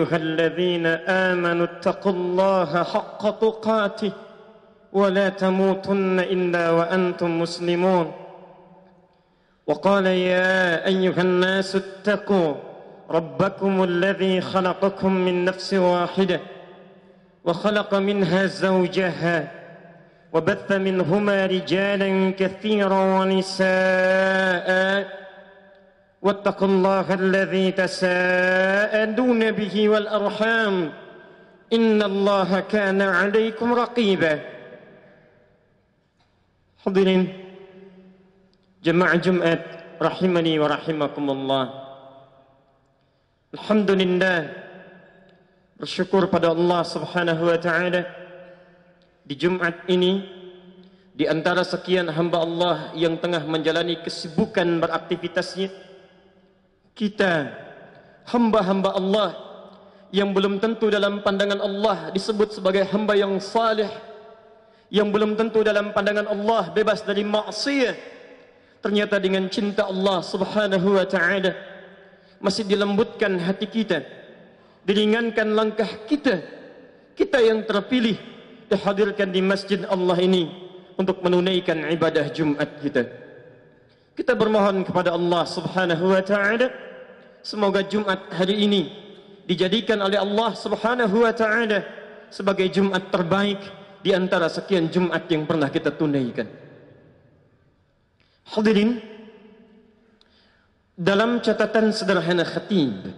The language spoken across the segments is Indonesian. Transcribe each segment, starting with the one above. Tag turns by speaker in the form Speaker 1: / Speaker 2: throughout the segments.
Speaker 1: أيها الذين آمنوا اتقوا الله حق تقاته ولا تموتن إلا وأنتم مسلمون وقال يا أيها الناس اتقوا ربكم الذي خلقكم من نفس واحدة وخلق منها زوجها وبث منهما رجالا كثيرا ونساء واتقوا الله الذي تساءلون به والأرحام إن الله كان عليكم رقيبا. Hadirin jemaah Jumat rahimani wa rahimakumullah. Alhamdulillah, bersyukur pada Allah Subhanahu wa taala di Jumat ini di antara sekian hamba Allah yang tengah menjalani kesibukan beraktivitasnya, kita hamba-hamba Allah yang belum tentu dalam pandangan Allah disebut sebagai hamba yang saleh, yang belum tentu dalam pandangan Allah bebas dari maksiat, ternyata dengan cinta Allah Subhanahu wa taala masih dilembutkan hati kita, diringankan langkah kita, kita yang terpilih dihadirkan di masjid Allah ini untuk menunaikan ibadah Jumat kita. Kita bermohon kepada Allah Subhanahu wa taala semoga Jumat hari ini dijadikan oleh Allah Subhanahu wa taala sebagai Jumat terbaik di antara sekian Jumat yang pernah kita tunaikan. Hadirin, dalam catatan sederhana khatib,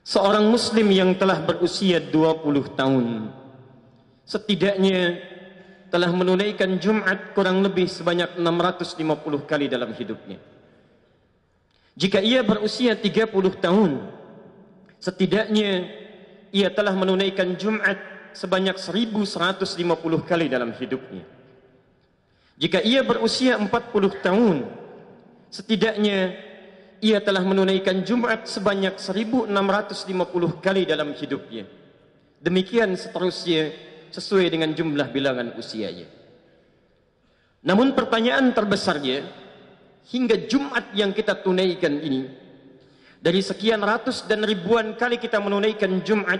Speaker 1: seorang muslim yang telah berusia 20 tahun setidaknya telah menunaikan Jumat kurang lebih sebanyak 650 kali dalam hidupnya. Jika ia berusia 30 tahun, setidaknya ia telah menunaikan Jumat sebanyak 1150 kali dalam hidupnya. Jika ia berusia 40 tahun, setidaknya ia telah menunaikan Jumat sebanyak 1650 kali dalam hidupnya. Demikian seterusnya sesuai dengan jumlah bilangan usianya. Namun pertanyaan terbesarnya, hingga Jumat yang kita tunaikan ini, dari sekian ratus dan ribuan kali kita menunaikan Jumat,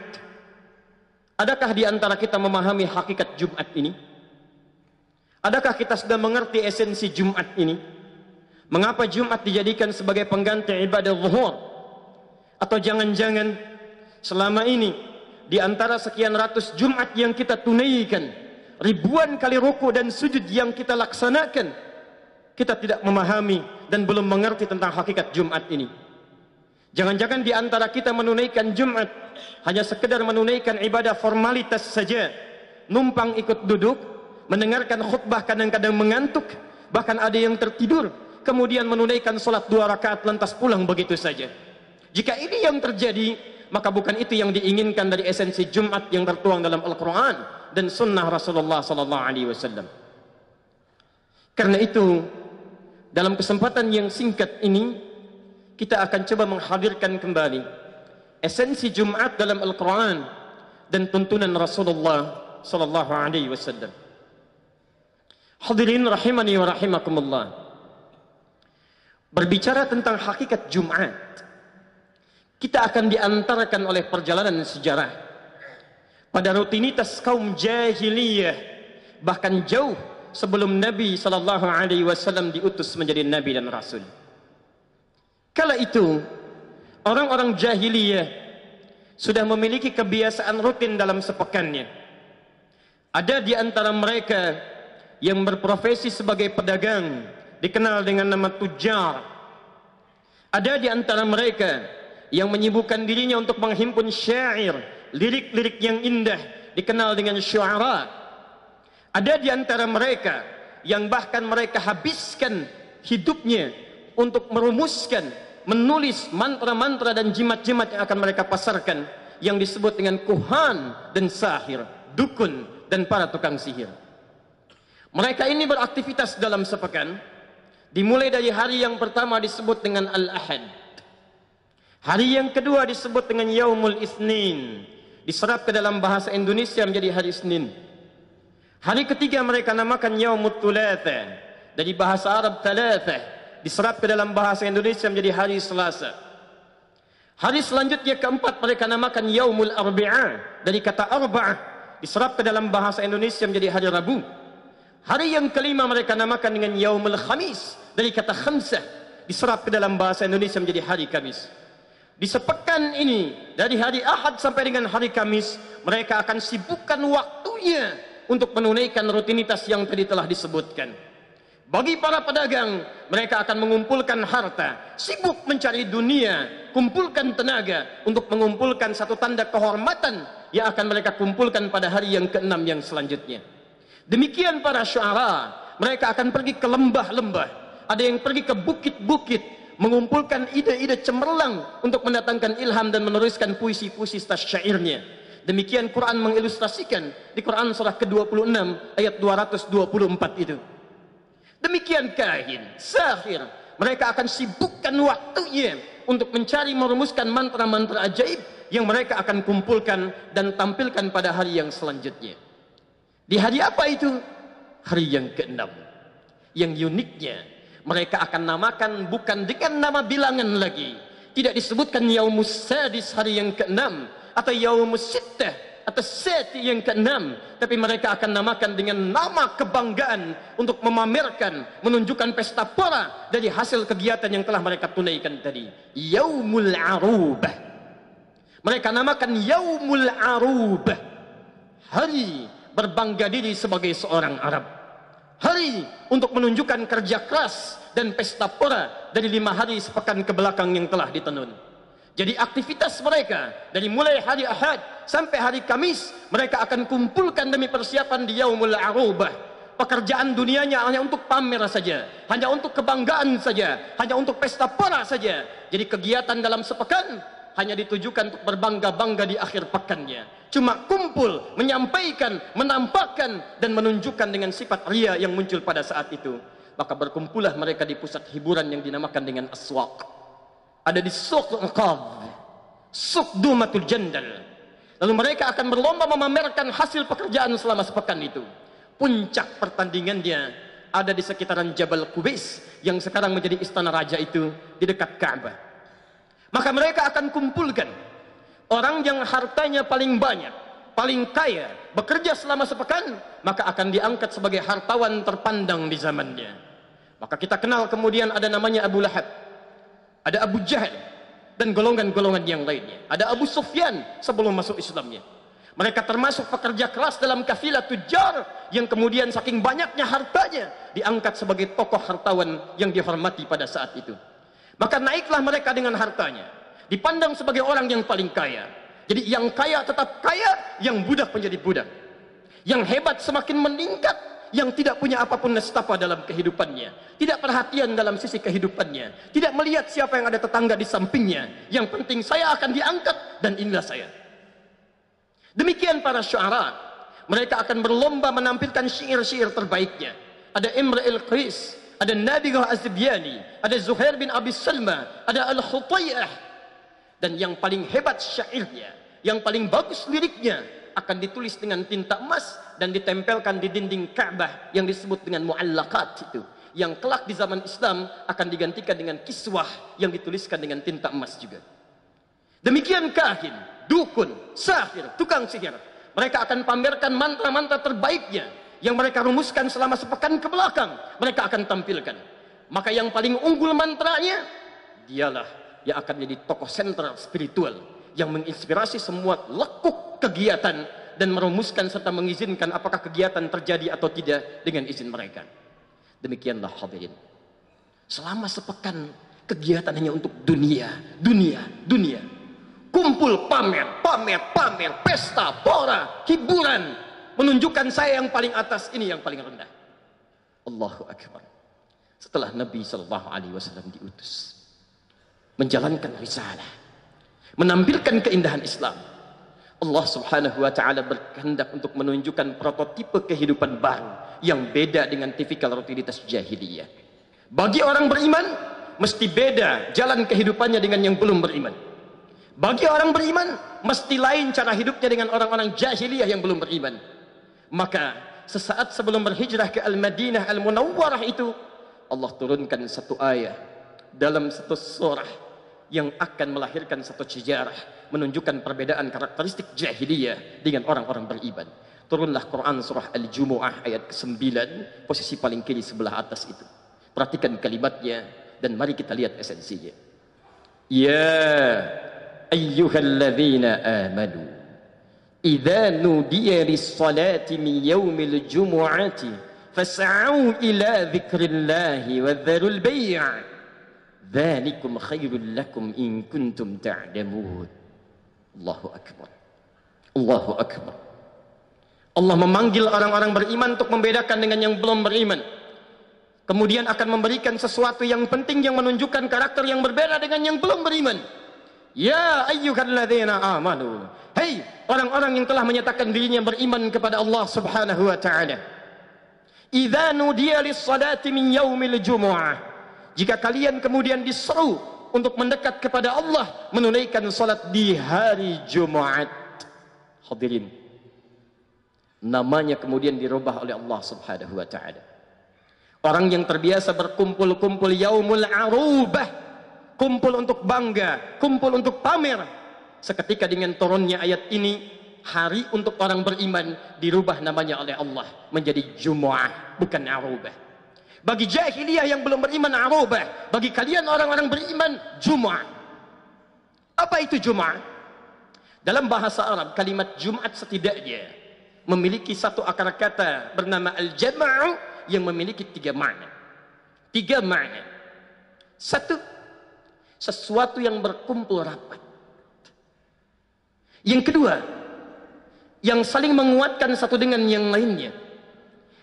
Speaker 1: adakah di antara kita memahami hakikat Jumat ini? Adakah kita sudah mengerti esensi Jumat ini? Mengapa Jumat dijadikan sebagai pengganti ibadah zuhur? Atau jangan-jangan selama ini di antara sekian ratus Jumat yang kita tunaikan, ribuan kali ruku dan sujud yang kita laksanakan, kita tidak memahami dan belum mengerti tentang hakikat Jumat ini? Jangan-jangan di antara kita menunaikan Jumat hanya sekedar menunaikan ibadah formalitas saja, numpang ikut duduk, mendengarkan khutbah, kadang-kadang mengantuk, bahkan ada yang tertidur, kemudian menunaikan sholat 2 rakaat lantas pulang begitu saja. Jika ini yang terjadi, maka bukan itu yang diinginkan dari esensi Jumat yang tertuang dalam Al-Quran dan Sunnah Rasulullah SAW. Karena itu, dalam kesempatan yang singkat ini, kita akan coba menghadirkan kembali esensi Jumat dalam Al-Quran dan tuntunan Rasulullah SAW. Hadirin rahimani wa rahimakumullah. Berbicara tentang hakikat Jumat, kita akan diantarkan oleh perjalanan sejarah pada rutinitas kaum jahiliyah, bahkan jauh sebelum Nabi SAW diutus menjadi Nabi dan Rasul. Kala itu, orang-orang jahiliyah sudah memiliki kebiasaan rutin dalam sepekannya. Ada di antara mereka yang berprofesi sebagai pedagang, dikenal dengan nama tujar. Ada di antara mereka yang menyibukkan dirinya untuk menghimpun syair, lirik-lirik yang indah, dikenal dengan syu'ara. Ada di antara mereka yang bahkan mereka habiskan hidupnya untuk merumuskan, menulis mantra-mantra dan jimat-jimat yang akan mereka pasarkan, yang disebut dengan kuhan dan sahir, dukun dan para tukang sihir. Mereka ini beraktivitas dalam sepekan, dimulai dari hari yang pertama disebut dengan Al-Ahad. Hari yang kedua disebut dengan Yaumul Itsnin, diserap ke dalam bahasa Indonesia menjadi hari Senin. Hari ketiga mereka namakan Yaumut Thulatha, dari bahasa Arab Thalathah, diserap ke dalam bahasa Indonesia menjadi hari Selasa. Hari selanjutnya keempat mereka namakan Yaumul Arbi'ah, dari kata arba'ah diserap ke dalam bahasa Indonesia menjadi hari Rabu. Hari yang kelima mereka namakan dengan Yaumul Khamis, dari kata khamsah diserap ke dalam bahasa Indonesia menjadi hari Kamis. Di sepekan ini dari hari Ahad sampai dengan hari Kamis mereka akan sibukkan waktunya untuk menunaikan rutinitas yang tadi telah disebutkan. Bagi para pedagang, mereka akan mengumpulkan harta, sibuk mencari dunia, kumpulkan tenaga untuk mengumpulkan satu tanda kehormatan yang akan mereka kumpulkan pada hari yang keenam yang selanjutnya. Demikian para syuara, mereka akan pergi ke lembah-lembah, ada yang pergi ke bukit-bukit, mengumpulkan ide-ide cemerlang untuk mendatangkan ilham dan meneruskan puisi-puisi syairnya. Demikian Quran mengilustrasikan di Quran surah ke-26 ayat 224 itu. Demikian kahin, sahir, mereka akan sibukkan waktunya untuk mencari merumuskan mantra-mantra ajaib yang mereka akan kumpulkan dan tampilkan pada hari yang selanjutnya. Di hari apa itu? Hari yang keenam. Yang uniknya, mereka akan namakan bukan dengan nama bilangan lagi. Tidak disebutkan Yaumus Sadis, hari yang keenam, atau Yaumus Sittah atau Seti yang keenam, tapi mereka akan namakan dengan nama kebanggaan untuk memamerkan, menunjukkan pesta pora dari hasil kegiatan yang telah mereka tunaikan tadi. Yaumul Arubah. Mereka namakan Yaumul Arubah, hari berbangga diri sebagai seorang Arab, hari untuk menunjukkan kerja keras dan pesta pora dari 5 hari sepekan ke belakang yang telah ditenun. Jadi aktivitas mereka dari mulai hari Ahad sampai hari Kamis, mereka akan kumpulkan demi persiapan di Yaumul Arubah. Pekerjaan dunianya hanya untuk pamer saja, hanya untuk kebanggaan saja, hanya untuk pesta pora saja. Jadi kegiatan dalam sepekan hanya ditujukan untuk berbangga-bangga di akhir pekannya. Cuma kumpul, menyampaikan, menampakkan dan menunjukkan dengan sifat ria yang muncul pada saat itu. Maka berkumpullah mereka di pusat hiburan yang dinamakan dengan aswaq. Ada di Suq Qadh, Suq Dumatul Jandal. Lalu mereka akan berlomba memamerkan hasil pekerjaan selama sepekan itu. Puncak pertandingannya ada di sekitaran Jabal Qubais yang sekarang menjadi istana raja itu di dekat Ka'bah. Maka mereka akan kumpulkan orang yang hartanya paling banyak, paling kaya, bekerja selama sepekan, maka akan diangkat sebagai hartawan terpandang di zamannya. Maka kita kenal kemudian ada namanya Abu Lahab, ada Abu Jahal, dan golongan-golongan yang lainnya. Ada Abu Sufyan sebelum masuk Islamnya. Mereka termasuk pekerja keras dalam kafilah tujar yang kemudian saking banyaknya hartanya diangkat sebagai tokoh hartawan yang dihormati pada saat itu. Maka naiklah mereka dengan hartanya, dipandang sebagai orang yang paling kaya. Jadi yang kaya tetap kaya, yang budak menjadi budak. Yang hebat semakin meningkat, yang tidak punya apapun nestapa dalam kehidupannya, tidak perhatian dalam sisi kehidupannya, tidak melihat siapa yang ada tetangga di sampingnya. Yang penting saya akan diangkat dan inilah saya. Demikian para syuara, mereka akan berlomba menampilkan syair-syair terbaiknya. Ada Imra'il Qais, ada Nabigah Az-Zibyani, ada Zuhair bin Abi Salma, ada Al-Khutayah. Dan yang paling hebat syairnya, yang paling bagus liriknya, akan ditulis dengan tinta emas dan ditempelkan di dinding Ka'bah yang disebut dengan mu'allaqat itu, yang kelak di zaman Islam akan digantikan dengan kiswah yang dituliskan dengan tinta emas juga. Demikian kahin, dukun, sahir, tukang sihir, mereka akan pamerkan mantra-mantra terbaiknya yang mereka rumuskan selama sepekan ke belakang, mereka akan tampilkan. Maka yang paling unggul mantranya, dialah yang akan jadi tokoh sentral spiritual yang menginspirasi semua lekuk kegiatan dan merumuskan serta mengizinkan apakah kegiatan terjadi atau tidak dengan izin mereka. Demikianlah hadirin. Selama sepekan kegiatan hanya untuk dunia, dunia, dunia. Kumpul, pamer, pamer, pamer, pesta, pora, hiburan, menunjukkan saya yang paling atas, ini yang paling rendah. Allahu Akbar. Setelah Nabi SAW diutus menjalankan risalah, menampilkan keindahan Islam, Allah Subhanahu wa taala berkehendak untuk menunjukkan prototipe kehidupan baru yang beda dengan tipikal rutinitas jahiliyah. Bagi orang beriman mesti beda jalan kehidupannya dengan yang belum beriman. Bagi orang beriman mesti lain cara hidupnya dengan orang-orang jahiliyah yang belum beriman. Maka sesaat sebelum berhijrah ke Al-Madinah Al-Munawwarah itu, Allah turunkan satu ayat dalam satu surah yang akan melahirkan satu sejarah menunjukkan perbedaan karakteristik jahiliyah dengan orang-orang beriman. Turunlah Quran surah Al-Jumu'ah ayat ke-9, posisi paling kiri sebelah atas itu. Perhatikan kalimatnya dan mari kita lihat esensinya. Ya ayyuhalladzina amanu idza nudiya lis-salati min yaumil jumu'ati fas'au ila dzikrillahi wa dzarul bai' dzalikum khairul lakum in kuntum ta'lamun. Allahu akbar. Allahu akbar. Allah memanggil orang-orang beriman untuk membedakan dengan yang belum beriman. Kemudian akan memberikan sesuatu yang penting yang menunjukkan karakter yang berbeda dengan yang belum beriman. Ya ayyuhalladzina amanu. Hei orang-orang yang telah menyatakan dirinya beriman kepada Allah Subhanahu wa taala. Idza nudiya lis-salati min yaumil jumu'ah. Jika kalian kemudian diseru untuk mendekat kepada Allah menunaikan salat di hari Jumat. Hadirin, namanya kemudian dirubah oleh Allah Subhanahu wa taala. Orang yang terbiasa berkumpul-kumpul yaumul arubah, kumpul untuk bangga, kumpul untuk pamer, seketika dengan turunnya ayat ini, hari untuk orang beriman dirubah namanya oleh Allah menjadi Jumu'ah, bukan arubah. Bagi jahiliyah yang belum beriman arubah, bagi kalian orang-orang beriman Jumu'ah. Apa itu Jumu'ah? Dalam bahasa Arab kalimat Jumat setidaknya memiliki satu akar kata bernama al-jam'u yang memiliki tiga makna. Tiga makna. Satu, sesuatu yang berkumpul rapat. Yang kedua, yang saling menguatkan satu dengan yang lainnya.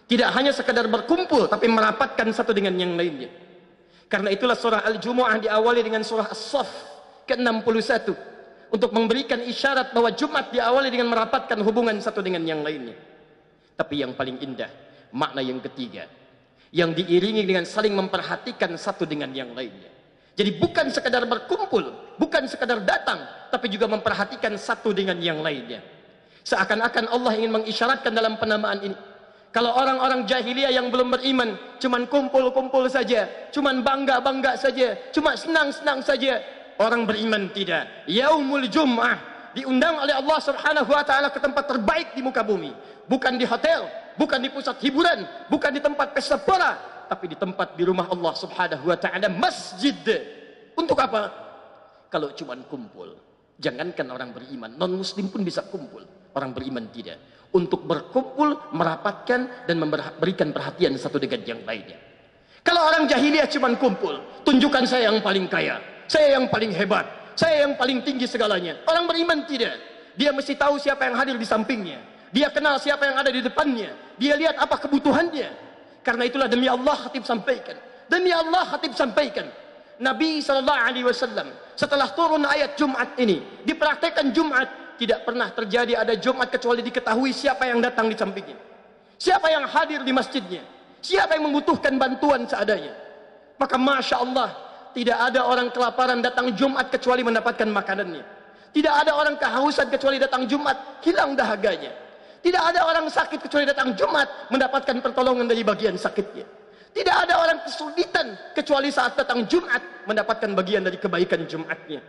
Speaker 1: Tidak hanya sekadar berkumpul, tapi merapatkan satu dengan yang lainnya. Karena itulah surah Al-Jumu'ah diawali dengan surah As-Saff ke-61. Untuk memberikan isyarat bahwa Jumat diawali dengan merapatkan hubungan satu dengan yang lainnya. Tapi yang paling indah, makna yang ketiga, yang diiringi dengan saling memperhatikan satu dengan yang lainnya. Jadi bukan sekadar berkumpul, bukan sekadar datang, tapi juga memperhatikan satu dengan yang lainnya. Seakan-akan Allah ingin mengisyaratkan dalam penamaan ini, kalau orang-orang jahiliyah yang belum beriman cuman kumpul-kumpul saja, cuman bangga-bangga saja, cuma senang-senang saja, orang beriman tidak. Yaumul Jum'ah diundang oleh Allah Subhanahu wa taala ke tempat terbaik di muka bumi, bukan di hotel, bukan di pusat hiburan, bukan di tempat pesta pora, tapi di tempat di rumah Allah Subhanahu wa taala, masjid. Untuk apa? Kalau cuma kumpul. Jangankan orang beriman, non muslim pun bisa kumpul, orang beriman tidak. Untuk berkumpul, merapatkan dan memberikan perhatian satu dengan yang lainnya. Kalau orang jahiliyah cuma kumpul, tunjukkan saya yang paling kaya, saya yang paling hebat, saya yang paling tinggi segalanya. Orang beriman tidak. Dia mesti tahu siapa yang hadir di sampingnya. Dia kenal siapa yang ada di depannya. Dia lihat apa kebutuhannya. Karena itulah demi Allah khatib sampaikan. Demi Allah khatib sampaikan. Nabi SAW setelah turun ayat Jumat ini, dipraktekkan Jumat, tidak pernah terjadi ada Jumat kecuali diketahui siapa yang datang di sampingnya. Siapa yang hadir di masjidnya. Siapa yang membutuhkan bantuan seadanya. Maka Masya Allah, tidak ada orang kelaparan datang Jumat kecuali mendapatkan makanannya. Tidak ada orang kehausan kecuali datang Jumat, hilang dahaganya. Tidak ada orang sakit kecuali datang Jumat, mendapatkan pertolongan dari bagian sakitnya. Tidak ada orang kesulitan kecuali saat datang Jumat, mendapatkan bagian dari kebaikan Jumatnya.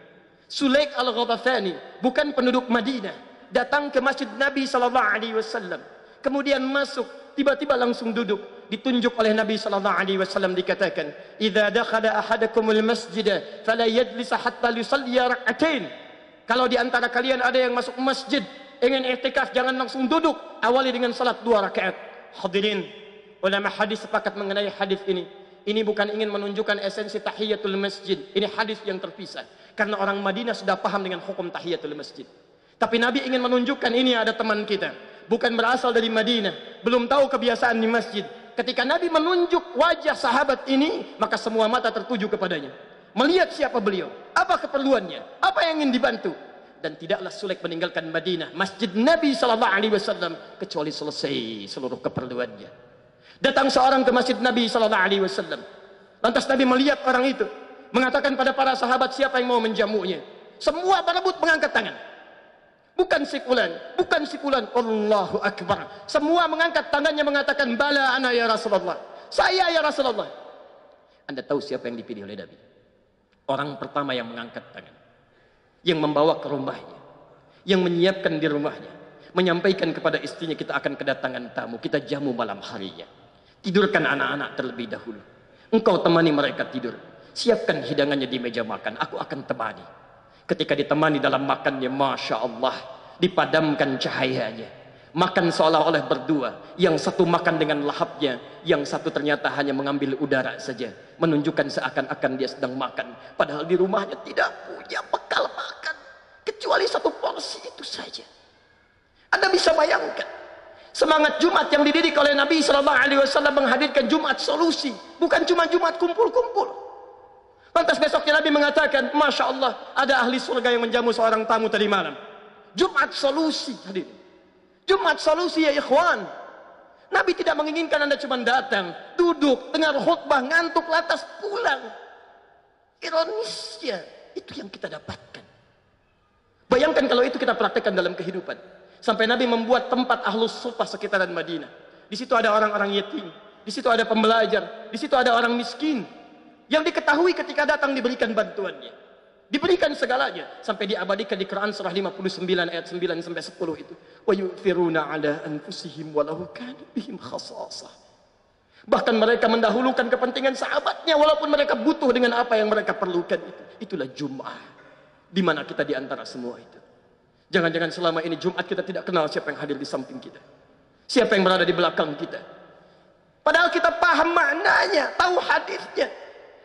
Speaker 1: Sulaik al-Ghatafani, bukan penduduk Madinah, datang ke masjid Nabi SAW. Kemudian masuk, tiba-tiba langsung duduk. Ditunjuk oleh Nabi SAW, dikatakan, "Idza dakhala ahadakumul masjid fala yajlis hatta yusalli rak'atain." Kalau di antara kalian ada yang masuk masjid ingin i'tikaf, jangan langsung duduk, awali dengan salat 2 rakaat. Hadirin, ulama hadis sepakat mengenai hadis ini. Ini bukan ingin menunjukkan esensi tahiyatul masjid. Ini hadis yang terpisah. Karena orang Madinah sudah paham dengan hukum tahiyatul masjid. Tapi Nabi ingin menunjukkan ini ada teman kita, bukan berasal dari Madinah, belum tahu kebiasaan di masjid. Ketika Nabi menunjuk wajah sahabat ini, maka semua mata tertuju kepadanya. Melihat siapa beliau, apa keperluannya, apa yang ingin dibantu. Dan tidaklah Sulaik meninggalkan Madinah, masjid Nabi SAW, kecuali selesai seluruh keperluannya. Datang seorang ke masjid Nabi SAW. Lantas Nabi melihat orang itu, mengatakan pada para sahabat, siapa yang mau menjamunya. Semua berebut mengangkat tangan. Bukan si fulan, bukan si fulan. Allahu Akbar. Semua mengangkat tangannya mengatakan, bala ana ya Rasulullah. Saya ya Rasulullah. Anda tahu siapa yang dipilih oleh Nabi? Orang pertama yang mengangkat tangan, yang membawa ke rumahnya, yang menyiapkan di rumahnya, menyampaikan kepada istrinya kita akan kedatangan tamu, kita jamu malam harinya. Tidurkan anak-anak terlebih dahulu. Engkau temani mereka tidur. Siapkan hidangannya di meja makan, aku akan temani. Ketika ditemani dalam makannya, Masya Allah, dipadamkan cahayanya. Makan seolah-olah berdua. Yang satu makan dengan lahapnya, yang satu ternyata hanya mengambil udara saja, menunjukkan seakan-akan dia sedang makan, padahal di rumahnya tidak punya bekal makan kecuali satu porsi itu saja. Anda bisa bayangkan semangat Jumat yang dididik oleh Nabi SAW menghadirkan Jumat solusi, bukan cuma Jumat kumpul-kumpul. Lantas besoknya Nabi mengatakan, Masya Allah, ada ahli surga yang menjamu seorang tamu tadi malam. Jumat solusi hadirin. Jumat solusi ya ikhwan. Nabi tidak menginginkan Anda cuma datang, duduk, dengar khutbah, ngantuk, lantas pulang. Ironisnya, itu yang kita dapatkan. Bayangkan kalau itu kita praktekkan dalam kehidupan. Sampai Nabi membuat tempat ahlus suffah sekitaran Madinah. Di situ ada orang-orang yatim, di situ ada pembelajar, di situ ada orang miskin. Yang diketahui ketika datang diberikan bantuannya. Diberikan segalanya sampai diabadikan di Quran surah 59 ayat 9 sampai 10 itu. Wa yu'thiruna 'ala anfusihim walau kana bihim khasasah. Bahkan mereka mendahulukan kepentingan sahabatnya walaupun mereka butuh dengan apa yang mereka perlukan itu. Itulah Jumat. Di mana kita di antara semua itu. Jangan-jangan selama ini Jumat kita tidak kenal siapa yang hadir di samping kita. Siapa yang berada di belakang kita. Padahal kita paham maknanya, tahu hadisnya.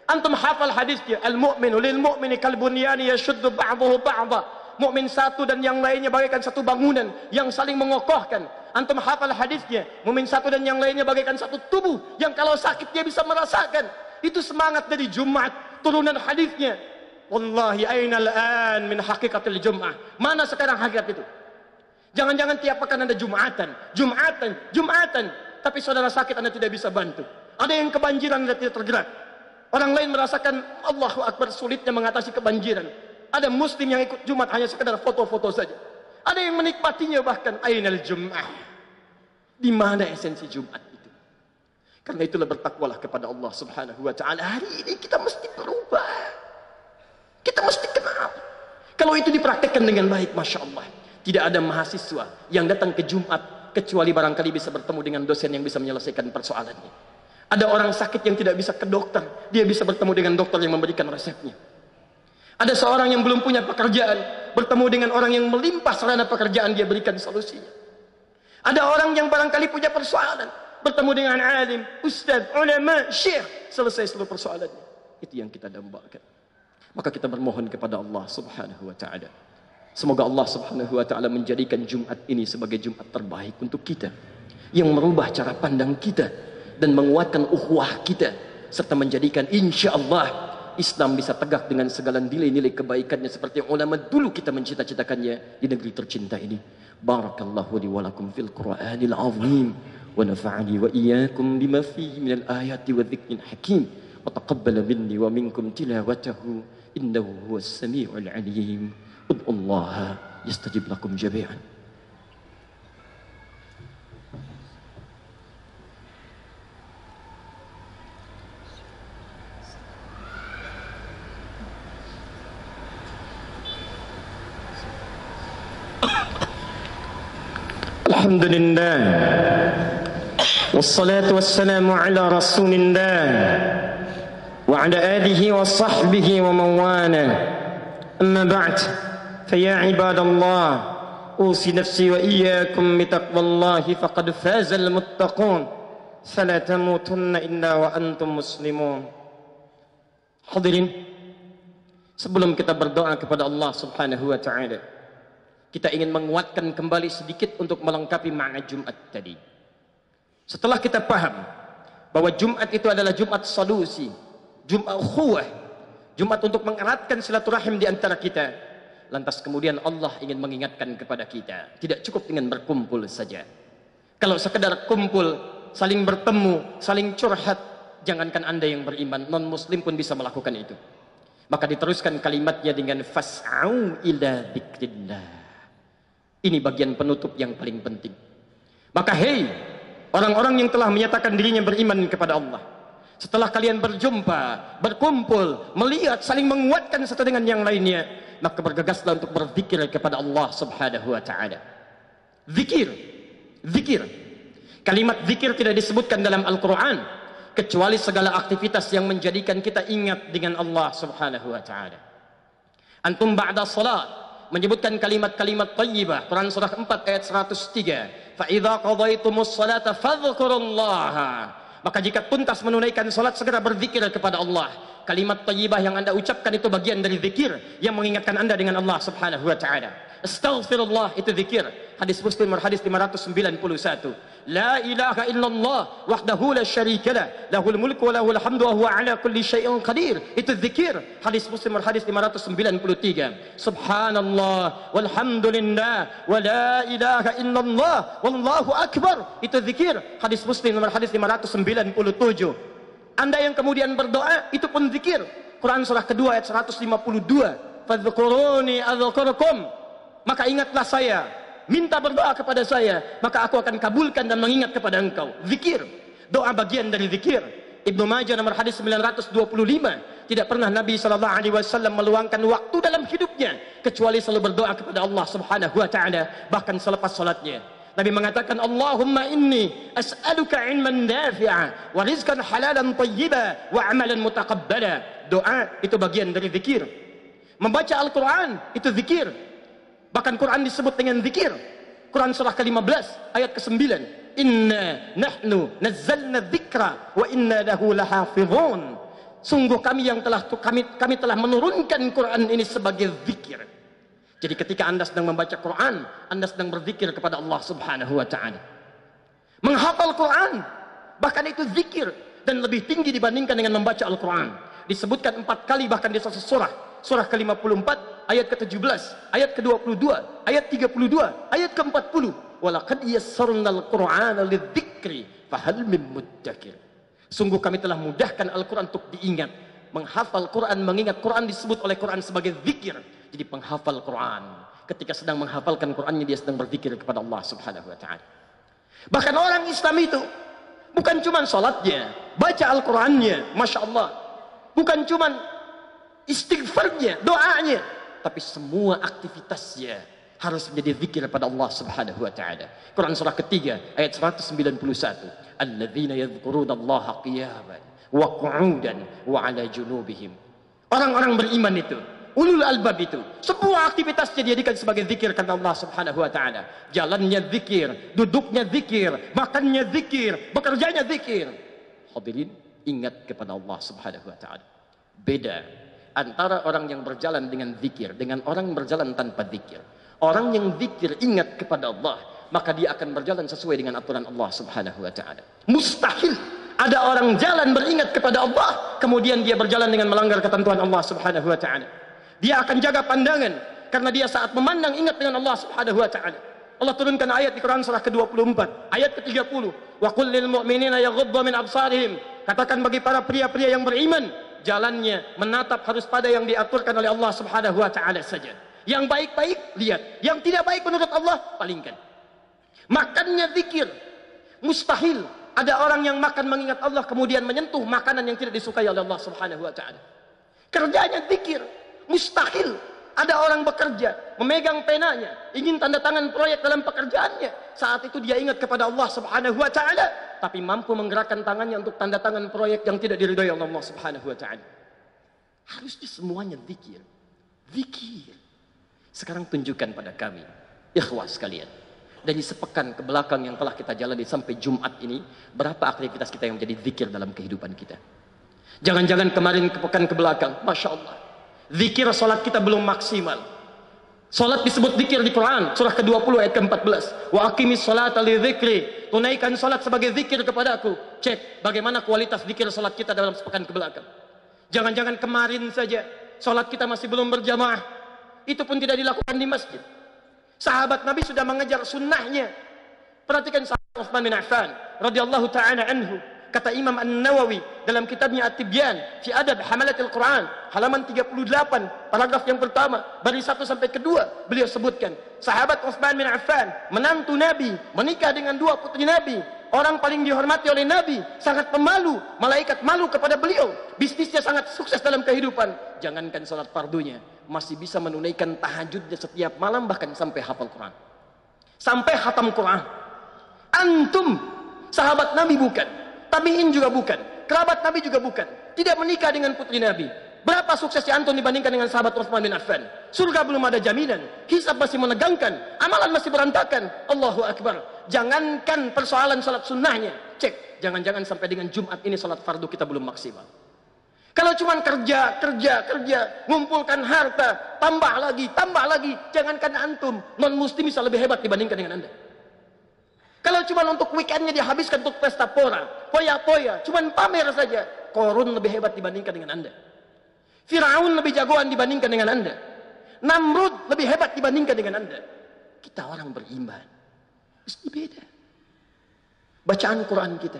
Speaker 1: Antum hafal hadisnya, al-mu'minu lil mu'mini kal bunyani yashuddu ba'dahu ba'dha. Mukmin satu dan yang lainnya bagaikan satu bangunan yang saling mengokohkan. Antum hafal hadisnya, mukmin satu dan yang lainnya bagaikan satu tubuh yang kalau sakit dia bisa merasakan. Itu semangat dari Jumat, turunan hadisnya. Wallahi ainal an min haqiqatil Jum'ah. Mana sekarang hakikat itu? Jangan-jangan tiap pekan Anda Jumatan, tapi saudara sakit Anda tidak bisa bantu. Ada yang kebanjiran Anda tidak tergerak. Orang lain merasakan Allahu Akbar sulitnya mengatasi kebanjiran. Ada muslim yang ikut Jumat hanya sekedar foto-foto saja. Ada yang menikmatinya bahkan ainal Jum'ah. Di mana esensi Jumat itu? Karena itulah bertakwalah kepada Allah Subhanahu wa taala. Hari ini kita mesti berubah. Kita mesti kenal. Kalau itu dipraktekkan dengan baik, Masya Allah. Tidak ada mahasiswa yang datang ke Jumat kecuali barangkali bisa bertemu dengan dosen yang bisa menyelesaikan persoalannya. Ada orang sakit yang tidak bisa ke dokter, dia bisa bertemu dengan dokter yang memberikan resepnya. Ada seorang yang belum punya pekerjaan, bertemu dengan orang yang melimpah sarana pekerjaan, dia berikan solusinya. Ada orang yang barangkali punya persoalan, bertemu dengan alim, ustaz, ulama, syekh, selesai seluruh persoalannya. Itu yang kita dambakan. Maka kita bermohon kepada Allah Subhanahu wa taala. Semoga Allah Subhanahu wa taala menjadikan Jumat ini sebagai Jumat terbaik untuk kita, yang merubah cara pandang kita dan menguatkan ukhuwah kita, serta menjadikan insyaallah Islam bisa tegak dengan segala nilai-nilai kebaikannya seperti ulama dulu kita mencita-citakannya di negeri tercinta ini. Barakallahu li wa lakum fil Qur'anil azim wa nafa'ani wa iyyakum bima fihi minal ayati wa dzikril hakim wa taqabbala minni wa minkum tilawatahu innahu huwas samiul alim. Ud'ullaha yastajib lakum jami'an. Alhamdulillah wassalatu wassalamu ala rasulillah wa ala alihi wa sahbihi wa mawana amma ba'd faya ibadallah usi nafsi wa iyyakum bitaqwallahi faqad fazal muttaqun fala tamutunna illa wa antum muslimun. Hadirin, sebelum kita berdoa kepada Allah Subhanahu wa taala, kita ingin menguatkan kembali sedikit untuk melengkapi makna Jumat tadi. Setelah kita paham bahwa Jumat itu adalah Jumat solusi, Jumat ukhuwah, Jumat untuk mengeratkan silaturahim di antara kita, lantas kemudian Allah ingin mengingatkan kepada kita, tidak cukup dengan berkumpul saja. Kalau sekedar kumpul, saling bertemu, saling curhat, jangankan Anda yang beriman, non-muslim pun bisa melakukan itu. Maka diteruskan kalimatnya dengan fas'au ila dzikrillah. Ini bagian penutup yang paling penting. Maka hei, orang-orang yang telah menyatakan dirinya beriman kepada Allah, Setelah kalian berjumpa, berkumpul, melihat, saling menguatkan satu dengan yang lainnya, maka bergegaslah untuk berzikir kepada Allah Subhanahu wa taala. Zikir, zikir. Kalimat zikir tidak disebutkan dalam Al-Qur'an kecuali segala aktivitas yang menjadikan kita ingat dengan Allah Subhanahu wa taala. Antum ba'da salat menyebutkan kalimat-kalimat thayyibah. Quran surah 4 ayat 103. Fa idza qadaytumus salata fadhkurullaha. Maka jika tuntas menunaikan salat, segera berzikir kepada Allah. Kalimat thayyibah yang Anda ucapkan itu bagian dari zikir yang mengingatkan Anda dengan Allah Subhanahu wa taala. Astaghfirullah itu zikir. Hadis Muslim hadis 591. La ilaha illallah wahdahu la syarika lah, lahul mulku wa lahul hamdu wa huwa ala kulli syai'in qadir. Itu zikir. Hadis Muslim hadis 593. Subhanallah walhamdulillah wa la ilaha illallah wallahu akbar. Itu zikir. Hadis Muslim hadis 597. Anda yang kemudian berdoa, itu pun zikir. Quran surah kedua ayat 152. Fadhkuruni adzkurkum. Maka ingatlah saya, minta berdoa kepada saya, maka aku akan kabulkan dan mengingat kepada engkau. Zikir, doa bagian dari zikir. Ibnu Majah nomor hadis 925. Tidak pernah Nabi SAW meluangkan waktu dalam hidupnya kecuali selalu berdoa kepada Allah Subhanahu wa taala, bahkan selepas salatnya. Nabi mengatakan, Allahumma inni as'aluka ilman nafi'a wa rizqan halalan thayyiba wa amalan mutaqabbala. Doa itu bagian dari zikir. Membaca Al-Quran itu zikir. Bahkan Quran disebut dengan zikir. Quran surah ke-15 ayat ke-9. Inna nahnu nazzalna dzikra wa inna lahu lahafizun. Sungguh kami telah menurunkan Quran ini sebagai zikir. Jadi ketika Anda sedang membaca Quran, Anda sedang berzikir kepada Allah Subhanahu wa taala. Menghafal Quran, bahkan itu zikir dan lebih tinggi dibandingkan dengan membaca Al-Quran. Disebutkan 4 kali bahkan di satu surah. Surah ke-54 ayat ke-17, ayat ke-22, ayat 32, ayat ke-40. Walaqad yassarnal Qur'ana lidzikri fahal min muddakir. Sungguh kami telah mudahkan Al-Quran untuk diingat. Menghafal Quran, mengingat Quran disebut oleh Quran sebagai zikir. Jadi penghafal Quran, ketika sedang menghafalkan Qurannya, dia sedang berzikir kepada Allah Subhanahu wa taala. Bahkan orang Islam itu bukan cuma salatnya, baca Al-Qurannya, Masya Allah, bukan cuma istighfarnya, doanya, tapi semua aktivitasnya harus menjadi zikir pada Allah Subhanahu wa taala. Quran surah ketiga ayat 191. Alladzina yadhkurunallaha qiyaman wa qu'udan wa 'ala junubihim. Orang-orang beriman itu, ulul albab itu, semua aktivitasnya dijadikan sebagai zikir karena Allah Subhanahu wa taala. Jalannya zikir, duduknya zikir, makannya zikir, bekerjanya zikir. Hadirin, ingat kepada Allah Subhanahu wa taala. Beda antara orang yang berjalan dengan zikir dengan orang yang berjalan tanpa zikir. Orang yang zikir ingat kepada Allah, maka dia akan berjalan sesuai dengan aturan Allah Subhanahu wa taala. Mustahil ada orang jalan beringat kepada Allah kemudian dia berjalan dengan melanggar ketentuan Allah Subhanahu wa taala. Dia akan jaga pandangan karena dia saat memandang ingat dengan Allah Subhanahu wa taala. Allah turunkan ayat di Quran surah ke-24 ayat ke-30. Wa qul lil mu'minina yaghuddu min absarihim. Katakan bagi para pria-pria yang beriman, jalannya menatap harus pada yang diaturkan oleh Allah Subhanahu wa taala saja. Yang baik-baik lihat, yang tidak baik menurut Allah palingkan. Makannya zikir. Mustahil ada orang yang makan mengingat Allah kemudian menyentuh makanan yang tidak disukai oleh Allah Subhanahu wa taala. Kerjanya zikir. Mustahil ada orang bekerja, memegang penanya, ingin tanda tangan proyek dalam pekerjaannya. Saat itu dia ingat kepada Allah Subhanahu wa taala, tapi mampu menggerakkan tangannya untuk tanda tangan proyek yang tidak diridhai oleh Allah Subhanahu wa taala. Harusnya semuanya zikir. Zikir. Sekarang tunjukkan pada kami, ikhwah sekalian, dari sepekan ke belakang yang telah kita jalani sampai Jumat ini, berapa aktivitas kita yang menjadi zikir dalam kehidupan kita? Jangan-jangan kemarin ke pekan ke belakang, Masya Allah, zikir salat kita belum maksimal. Salat disebut zikir di Quran surah ke-20 ayat ke-14. Wa aqimis salata li dzikri. Tunaikan salat sebagai zikir kepadaku. Cek bagaimana kualitas zikir salat kita dalam sepekan ke belakang. Jangan-jangan kemarin saja salat kita masih belum berjamaah. Itu pun tidak dilakukan di masjid. Sahabat Nabi sudah mengejar sunnahnya. Perhatikan sahabat Utsman bin Affan radhiyallahu taala anhu. Kata Imam An-Nawawi dalam kitabnya At-Tibyan fi Adab Hamalatil Quran, halaman 38, paragraf yang pertama, baris 1 sampai kedua, beliau sebutkan, sahabat Utsman bin Affan, menantu Nabi, menikah dengan 2 putri Nabi, orang paling dihormati oleh Nabi, sangat pemalu, malaikat malu kepada beliau, bisnisnya sangat sukses dalam kehidupan. Jangankan salat fardunya, masih bisa menunaikan tahajudnya setiap malam, bahkan sampai hafal Quran, sampai khatam Quran. Antum sahabat Nabi bukan, tabi'in juga bukan, kerabat Nabi juga bukan, tidak menikah dengan putri Nabi. Berapa suksesnya antum dibandingkan dengan sahabat Utsman bin Affan? Surga belum ada jaminan, hisab masih menegangkan, amalan masih berantakan. Allahu Akbar. Jangankan persoalan salat sunnahnya, cek, jangan-jangan sampai dengan Jumat ini salat fardu kita belum maksimal. Kalau cuma kerja, ngumpulkan harta, tambah lagi, jangankan antum, non muslim bisa lebih hebat dibandingkan dengan Anda. Kalau cuma untuk weekendnya dihabiskan untuk pesta pora, poya-poya, cuma pamer saja, Korun lebih hebat dibandingkan dengan Anda. Firaun lebih jagoan dibandingkan dengan Anda. Namrud lebih hebat dibandingkan dengan Anda. Kita orang beriman, mesti beda. Bacaan Quran kita,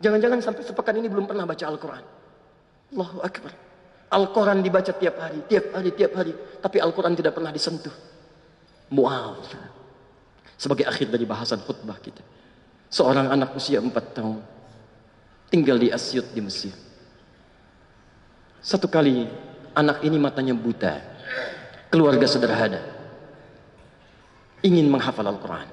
Speaker 1: jangan-jangan sampai sepekan ini belum pernah baca Al-Quran. Allahu Akbar. Al-Quran dibaca tiap hari, tapi Al-Quran tidak pernah disentuh. Mu'af. Sebagai akhir dari bahasan khutbah kita, seorang anak usia 4 tahun tinggal di Asyut di Mesir. Satu kali anak ini matanya buta, keluarga sederhana, ingin menghafal Al-Quran,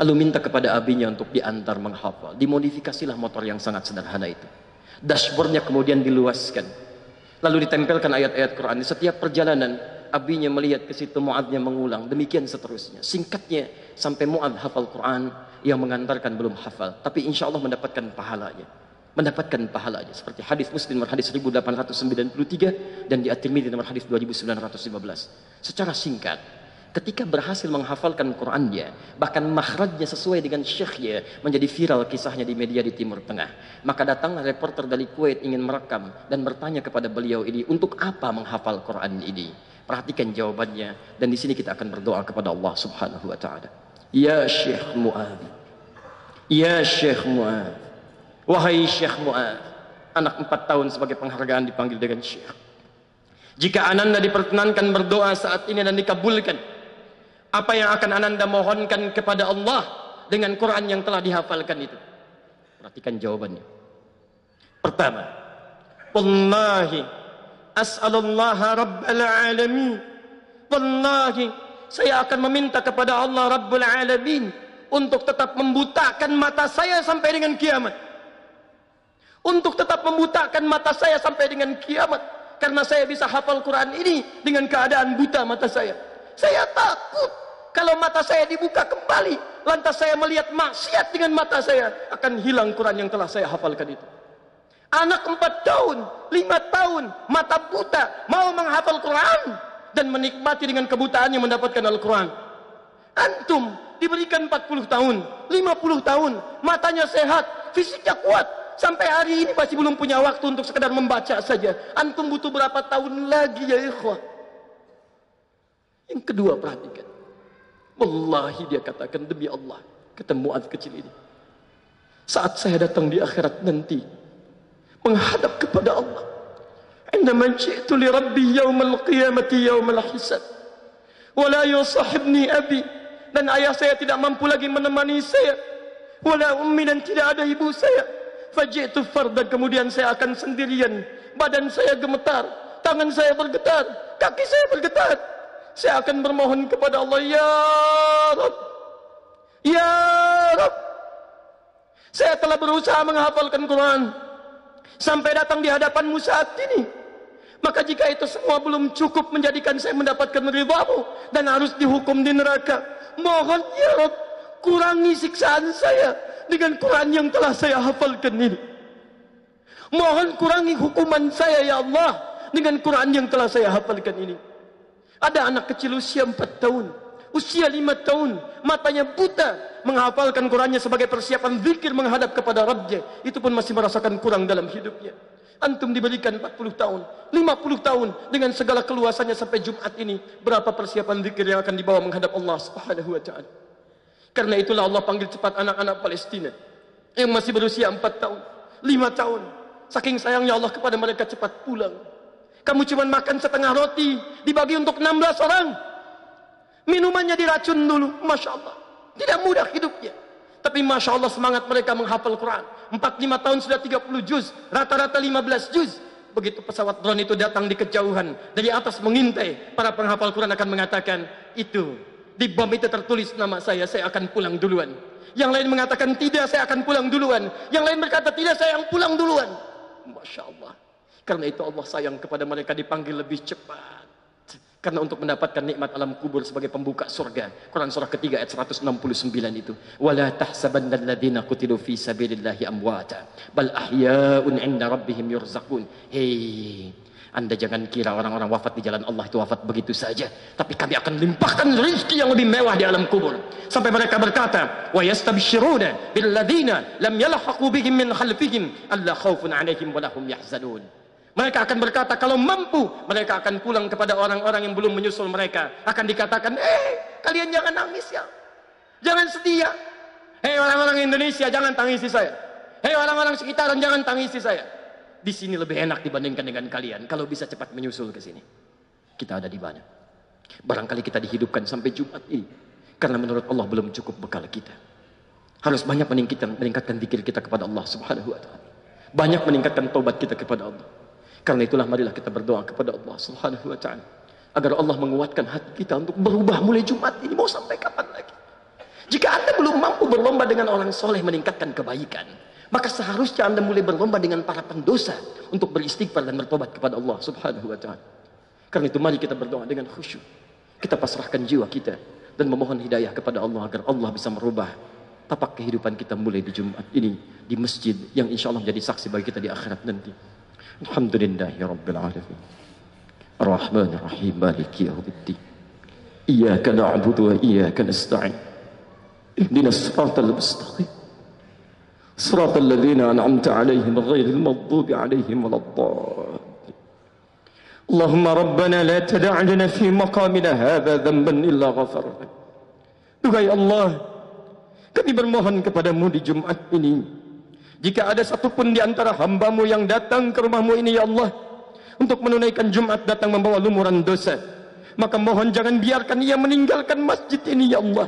Speaker 1: lalu minta kepada abinya untuk diantar menghafal. Dimodifikasilah motor yang sangat sederhana itu, dashboardnya kemudian diluaskan, lalu ditempelkan ayat-ayat Quran. Di setiap perjalanan abinya melihat ke situ, Mu'adznya mengulang, demikian seterusnya. Singkatnya, sampai Mu'adz hafal Quran, yang mengantarkan belum hafal, tapi insya Allah mendapatkan pahalanya. Seperti hadis Muslim nomor hadis 1893 dan di At-Tirmidzi nomor hadis 2915. Secara singkat, ketika berhasil menghafalkan Qurannya, bahkan makhrajnya sesuai dengan syekhnya, menjadi viral kisahnya di media di Timur Tengah. Maka datang reporter dari Kuwait ingin merekam dan bertanya kepada beliau ini, untuk apa menghafal Quran ini? Perhatikan jawabannya, dan di sini kita akan berdoa kepada Allah Subhanahu wa taala. Ya Syekh Mu'adz, ya Syekh Mu'adz, wahai Syekh Mu'adz. Anak 4 tahun sebagai penghargaan dipanggil dengan Syekh. Jika Ananda diperkenankan berdoa saat ini dan dikabulkan, apa yang akan Ananda mohonkan kepada Allah dengan Quran yang telah dihafalkan itu? Perhatikan jawabannya. Pertama, wallahi as'alullaha rabbal alamin, wallahi saya akan meminta kepada Allah Rabbul Alamin untuk tetap membutakan mata saya sampai dengan kiamat. Untuk tetap membutakan mata saya sampai dengan kiamat, karena saya bisa hafal Quran ini dengan keadaan buta mata saya. Saya takut kalau mata saya dibuka kembali, lantas saya melihat maksiat dengan mata saya, akan hilang Quran yang telah saya hafalkan itu. Anak 4 tahun, 5 tahun, mata buta, mau menghafal Quran dan menikmati dengan kebutaannya mendapatkan Al-Quran. Antum diberikan 40 tahun, 50 tahun, matanya sehat, fisiknya kuat, sampai hari ini masih belum punya waktu untuk sekedar membaca saja. Antum butuh berapa tahun lagi ya ikhwah? Yang kedua, perhatikan. Wallahi, dia katakan, demi Allah, kata Mu'adz kecil ini, saat saya datang di akhirat nanti, menghadap kepada Allah, indama ji'tu li rabbi yawmal qiyamati yawmal hisab, wala yusahibni abi, dan ayah saya tidak mampu lagi menemani saya, wala ummi, dan tidak ada ibu saya. Faji'tu fardan, kemudian saya akan sendirian, badan saya gemetar, tangan saya bergetar, kaki saya bergetar. Saya akan bermohon kepada Allah, ya Rabb, ya Rabb, saya telah berusaha menghafalkan Quran sampai datang di hadapanmu saat ini. Maka jika itu semua belum cukup menjadikan saya mendapatkan ridhamu dan harus dihukum di neraka, mohon ya Rabb, kurangi siksaan saya dengan Quran yang telah saya hafalkan ini. Mohon kurangi hukuman saya ya Allah dengan Quran yang telah saya hafalkan ini. Ada anak kecil usia 4 tahun, usia 5 tahun, matanya buta, menghafalkan Qurannya sebagai persiapan zikir menghadap kepada Rabbnya. Itu pun masih merasakan kurang dalam hidupnya. Antum diberikan 40 tahun, 50 tahun dengan segala keluasannya sampai Jumat ini, berapa persiapan zikir yang akan dibawa menghadap Allah Subhanahu wa taala. Karena itulah Allah panggil cepat anak-anak Palestina yang masih berusia 4 tahun, 5 tahun. Saking sayangnya Allah kepada mereka, cepat pulang. Kamu cuma makan setengah roti, dibagi untuk 16 orang. Minumannya diracun dulu, Masya Allah. Tidak mudah hidupnya. Tapi Masya Allah semangat mereka menghafal Quran. 4-5 tahun sudah 30 juz. Rata-rata 15 juz. Begitu pesawat drone itu datang di kejauhan. Dari atas mengintai. Para penghafal Quran akan mengatakan, itu. Di bom itu tertulis nama saya akan pulang duluan. Yang lain mengatakan, tidak, saya akan pulang duluan. Yang lain berkata, tidak, saya yang pulang duluan. Masya Allah. Karena itu Allah sayang kepada mereka, dipanggil lebih cepat. Karena untuk mendapatkan nikmat alam kubur sebagai pembuka surga. Quran surah ketiga ayat 169 itu. Wala tahsabanna alladziina qutilu fi sabilillahi amwata bal ahya'un 'inda rabbihim yurzaqun. Hei, Anda jangan kira orang-orang wafat di jalan Allah itu wafat begitu saja. Tapi kami akan limpahkan rezeki yang lebih mewah di alam kubur. Sampai mereka berkata, wa yastabshiruna bil ladziina lam yalhaqu bihim min khalfihim alla khaufun 'alaihim wa lahum yahzanun. Mereka akan berkata, kalau mampu, mereka akan pulang kepada orang-orang yang belum menyusul mereka. Akan dikatakan, kalian jangan nangis ya. Jangan sedih ya. Hei orang-orang Indonesia, jangan tangisi saya. Hei orang-orang sekitaran, jangan tangisi saya. Di sini lebih enak dibandingkan dengan kalian. Kalau bisa cepat menyusul ke sini. Kita ada di mana? Barangkali kita dihidupkan sampai Jumat ini. Karena menurut Allah belum cukup bekal kita. Harus banyak meningkatkan zikir kita kepada Allah Subhanahu wa ta'ala. Banyak meningkatkan taubat kita kepada Allah. Karena itulah marilah kita berdoa kepada Allah Subhanahu wa ta'ala agar Allah menguatkan hati kita untuk berubah mulai Jumat ini. Mau sampai kapan lagi? Jika Anda belum mampu berlomba dengan orang soleh meningkatkan kebaikan, maka seharusnya Anda mulai berlomba dengan para pendosa untuk beristighfar dan bertobat kepada Allah Subhanahu wa ta'ala. Karena itu mari kita berdoa dengan khusyuk. Kita pasrahkan jiwa kita dan memohon hidayah kepada Allah agar Allah bisa merubah tapak kehidupan kita mulai di Jumat ini di masjid yang insya Allah menjadi saksi bagi kita di akhirat nanti. Alhamdulillahi Rabbil Alamin Ar-Rahman Ar-Rahim Maliki Yawmiddin Iyyaka na'budu wa iyyaka nasta'in Ihdinas siratal mustaqim Siratal ladzina an'amta 'alaihim ghairil maghdubi 'alaihim waladdallin Allahumma rabbana la tada' lana fi maqamina hadza dhanban illa ghafarta. Duhai Allah, kami bermohon kepadamu di Jumat ini, jika ada satupun di antara hamba-Mu yang datang ke rumah-Mu ini ya Allah untuk menunaikan Jumat datang membawa lumuran dosa, maka mohon jangan biarkan ia meninggalkan masjid ini ya Allah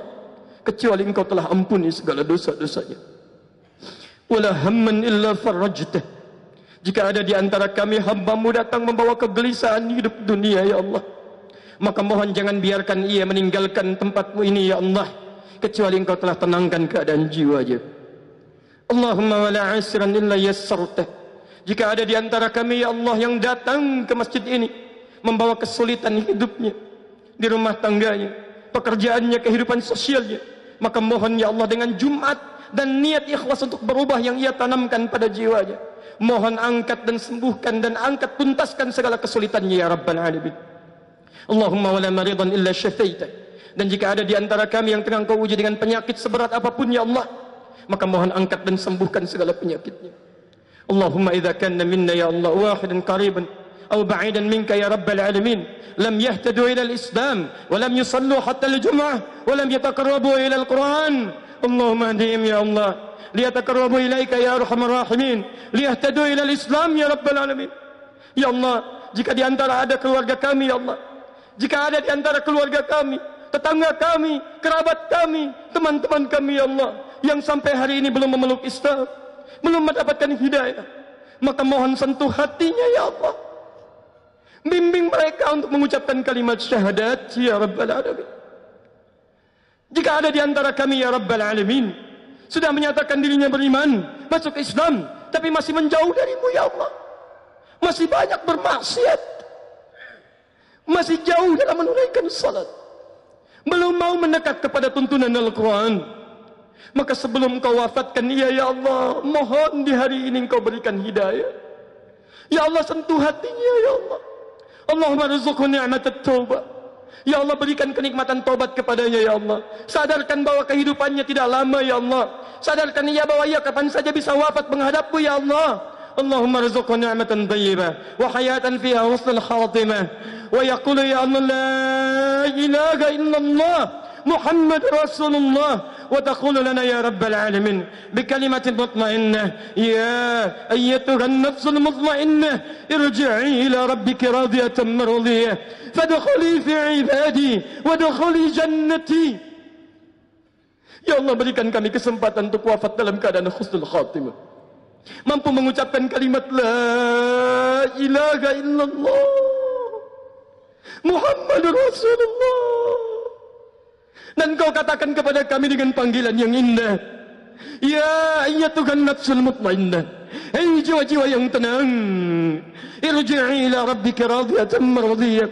Speaker 1: kecuali Engkau telah ampuni segala dosa-dosanya. Wala hamman illa farajtah. Jika ada di antara kami hamba-Mu datang membawa kegelisahan hidup dunia ya Allah, maka mohon jangan biarkan ia meninggalkan tempat-Mu ini ya Allah kecuali Engkau telah tenangkan keadaan jiwanya. Allahumma wala asran illa yassartah. Jika ada di antara kami ya Allah yang datang ke masjid ini membawa kesulitan hidupnya di rumah tangganya, pekerjaannya, kehidupan sosialnya, maka mohon ya Allah dengan Jumat dan niat ikhlas untuk berubah yang ia tanamkan pada jiwanya, mohon angkat dan sembuhkan dan angkat tuntaskan segala kesulitannya ya Rabbal Alamin. Allahumma wala maridan illa syafaitah. Dan jika ada di antara kami yang tengah Engkau uji dengan penyakit seberat apapun ya Allah, maka mohon angkat dan sembuhkan segala penyakitnya. Allahumma idza kana minna ya Allah wahidan qariban aw ba'idan minka ya Rabbal Alamin lam yahtadu ila al-islam wa lam yusallu hatta al-jum'ah wa lam yataqarrabu ila al-Quran. Allahumma hadihim ya Allah liyataqarrabu ilaika ya arhamar rahimin liyahtadu ila al-islam ya Rabbal Alamin. Ya Allah, jika di antara ada keluarga kami ya Allah, jika ada di antara keluarga kami, tetangga kami, kerabat kami, teman-teman kami ya Allah yang sampai hari ini belum memeluk Islam, belum mendapatkan hidayah, maka mohon sentuh hatinya ya Allah, bimbing mereka untuk mengucapkan kalimat syahadat ya Rabbal Alamin. Jika ada di antara kami ya Rabbal Alamin sudah menyatakan dirinya beriman, masuk Islam, tapi masih menjauh darimu ya Allah, masih banyak bermaksiat, masih jauh dalam menunaikan salat, belum mau mendekat kepada tuntunan Al-Quran, maka sebelum Kau wafatkan ia ya Allah, mohon di hari ini Kau berikan hidayah ya Allah, sentuh hatinya ya Allah. Allahumma rizukhu ni'mat at-taubah. Ya Allah, berikan kenikmatan taubat kepadanya ya Allah. Sadarkan bahwa kehidupannya tidak lama ya Allah. Sadarkan ia bahwa ia kapan saja bisa wafat menghadapmu ya Allah. Allahumma rizukhu ni'matan thayyibah wa hayatan fiha husnul khatimah wa yaqulu ya Allah la ilaha illallah Muhammad Rasulullah wa taqulu lana ya Rabbal Alamin bikalimatin mutmainnah ya ayyatuha an-nafsul mutmainnah irji'i ila rabbiki radiyatan mardiyah fadkhuli fi ibadi wadkhuli jannati Ya Allah, berikan kami kesempatan untuk wafat dalam keadaan husnul khatimah, mampu mengucapkan kalimat la ilaha illallah Muhammadur Rasulullah. Dan kau katakan kepada kami dengan panggilan yang indah, ya ayyatuhan nafsul mutmainnah, hei jiwa-jiwa yang tenang, irji'i ila rabbika radiyatan mardiyah,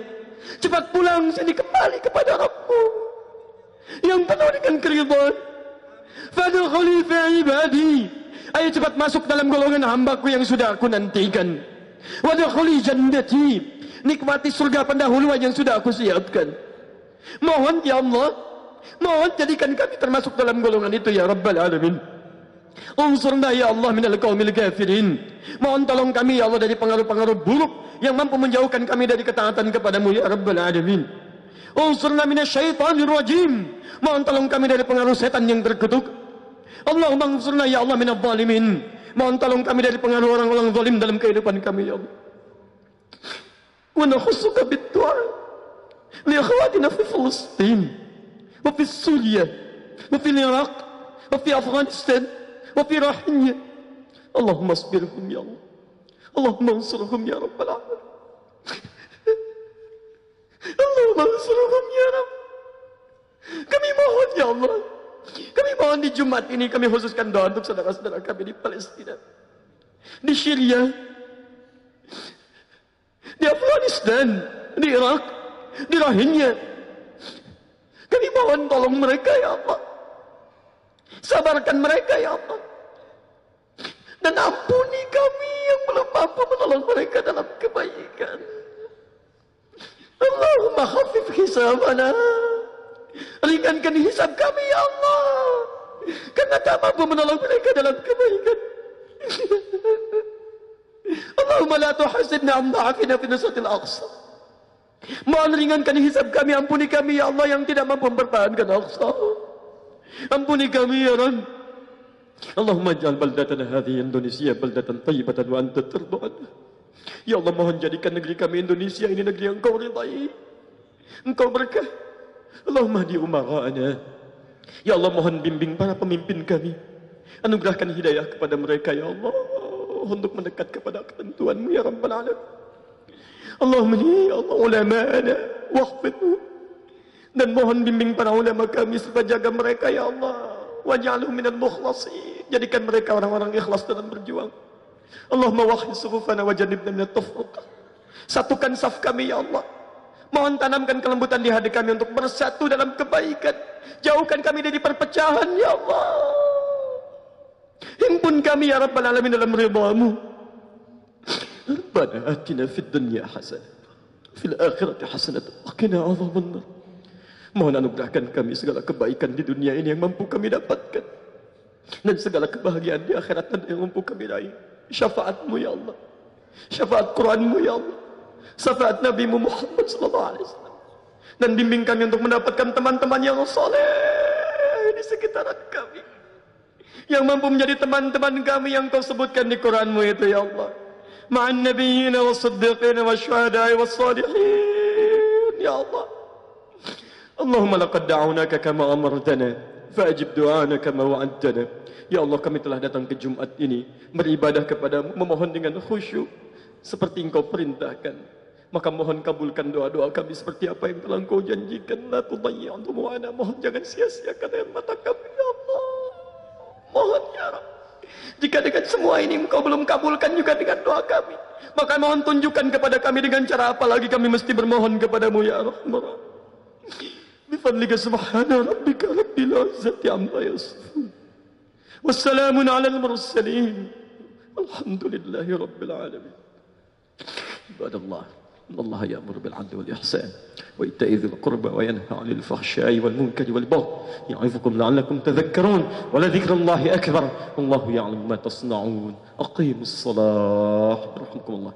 Speaker 1: cepat pulang sini kembali kepada Rabbmu yang penuh dengan keridhaan. Fadkhuli fi ibadi, ayo cepat masuk dalam golongan hambaku yang sudah aku nantikan. Wadkhuli jannati, nikmati surga pendahuluan yang sudah aku siapkan. Mohon ya Allah, mohon jadikan kami termasuk dalam golongan itu ya Rabbal Alamin. Unsurna ya Allah minal qaumil kafirin, mohon tolong kami ya Allah dari pengaruh-pengaruh buruk yang mampu menjauhkan kami dari ketaatan kepadamu ya Rabbal Alamin. Unsurna minasyaitonir rajim, mohon tolong kami dari pengaruh setan yang terkutuk. Allahumma unsurna ya Allah minadh dhalimin, mohon tolong kami dari pengaruh orang-orang zalim dalam kehidupan kami ya Allah. Wa nakhussuka bid-du'a li akhwatina fi Filistin wa fi Suriah wa fi Iraq wa fi Afghanistan wa fi Rohingya. Allahumma asbirhum ya Allah, Allahumma unsurhum ya Rabbal Alamin. Allahumma unsurhum ya Rabb. Kami mohon ya Allah, kami mohon di Jumat ini kami khususkan doa untuk saudara-saudara kami di Palestina, di Syria, di Afghanistan, di Irak, di Rohingya. Kami mohon tolong mereka ya Allah, sabarkan mereka ya Allah, dan ampuni kami yang belum mampu menolong mereka dalam kebaikan. Allahumma khafif hisabana, ringankan hisab kami ya Allah, karena tak mampu menolong mereka dalam kebaikan. Allahumma la tuhasibna an dha'afina fi nusratil Aqsa, mohon ringankan hisab kami, ampuni kami ya Allah yang tidak mampu mempertahankan Aqsa. Ampuni kami ya Rabb. Allahumma ja'al baldatana hadhihi Indonesia baldatan thayyibatan wa anta tarda anha. Ya Allah, mohon jadikan negeri kami Indonesia ini negeri yang Engkau ridai, Engkau berkah. Allahumma hdi umara'ana, ya Allah, mohon bimbing para pemimpin kami, anugerahkan hidayah kepada mereka ya Allah untuk mendekat kepada ketentuan-Mu ya Rabbal Alamin. Allahumma ya Allah ulama'ana wahfidhum, dan mohon bimbing para ulama kami serta jaga mereka ya Allah. Waj'alhum minal mukhlasin, jadikan mereka orang-orang ikhlas dalam berjuang. Allahumma wahid sufufana wa jannibna minat tafruqah, satukan saf kami ya Allah. Mohon tanamkan kelembutan di hati kami untuk bersatu dalam kebaikan. Jauhkan kami dari perpecahan ya Allah. Himpun kami ya Rabbal Alamin dalam ridha-Mu. Rabbana atina fid dunya hasanah, fil akhirati hasanah, wa qina adzabannar. Mohon anugerahkan kami segala kebaikan di dunia ini yang mampu kami dapatkan, dan segala kebahagiaan di akhirat yang mampu kami raih. Syafaat-Mu ya Allah, syafaat Quran-Mu ya Allah, syafaat Nabi-Mu Muhammad sallallahu alaihi wasallam, dan bimbing kami untuk mendapatkan teman-teman yang saleh di sekitaran kami, yang mampu menjadi teman-teman kami yang Kau sebutkan di Quran-Mu itu ya Allah. Ma'an nabiyyin was-siddiqin wasyuhada'i was-salihin ya Allah. Allahumma laqad da'awnaka kama amartana fa'ajib du'ana kama wa'adtana. Ya Allah, kami telah datang ke Jumat ini beribadah kepadamu, memohon dengan khusyuk seperti Engkau perintahkan. Maka mohon kabulkan doa-doa kami seperti apa yang telah Engkau janjikan. La tudayyi'u du'ana, mohon jangan sia-siakan air mata kami ya Allah. Mohon ya Rabb, jika dengan semua ini Engkau belum kabulkan juga dengan doa kami, maka mohon tunjukkan kepada kami dengan cara apa lagi kami mesti bermohon kepadamu ya Rahman. Bifadlika subhana rabbika rabbil izzati amma yasifun, wassalamun alal mursalin, alhamdulillahi rabbil alamin. Ibadallah, Allah ya'muru bil 'adli wal ihsan wa ita'i dzil qurba wa yanha 'anil fahsya'i wal munkari wal baghi ya'izukum la'allakum tadhakkarun wa la dzikrullahi akbar wallahu ya'lamu ma tasna'un. Aqimus shalah. Rahmatullah.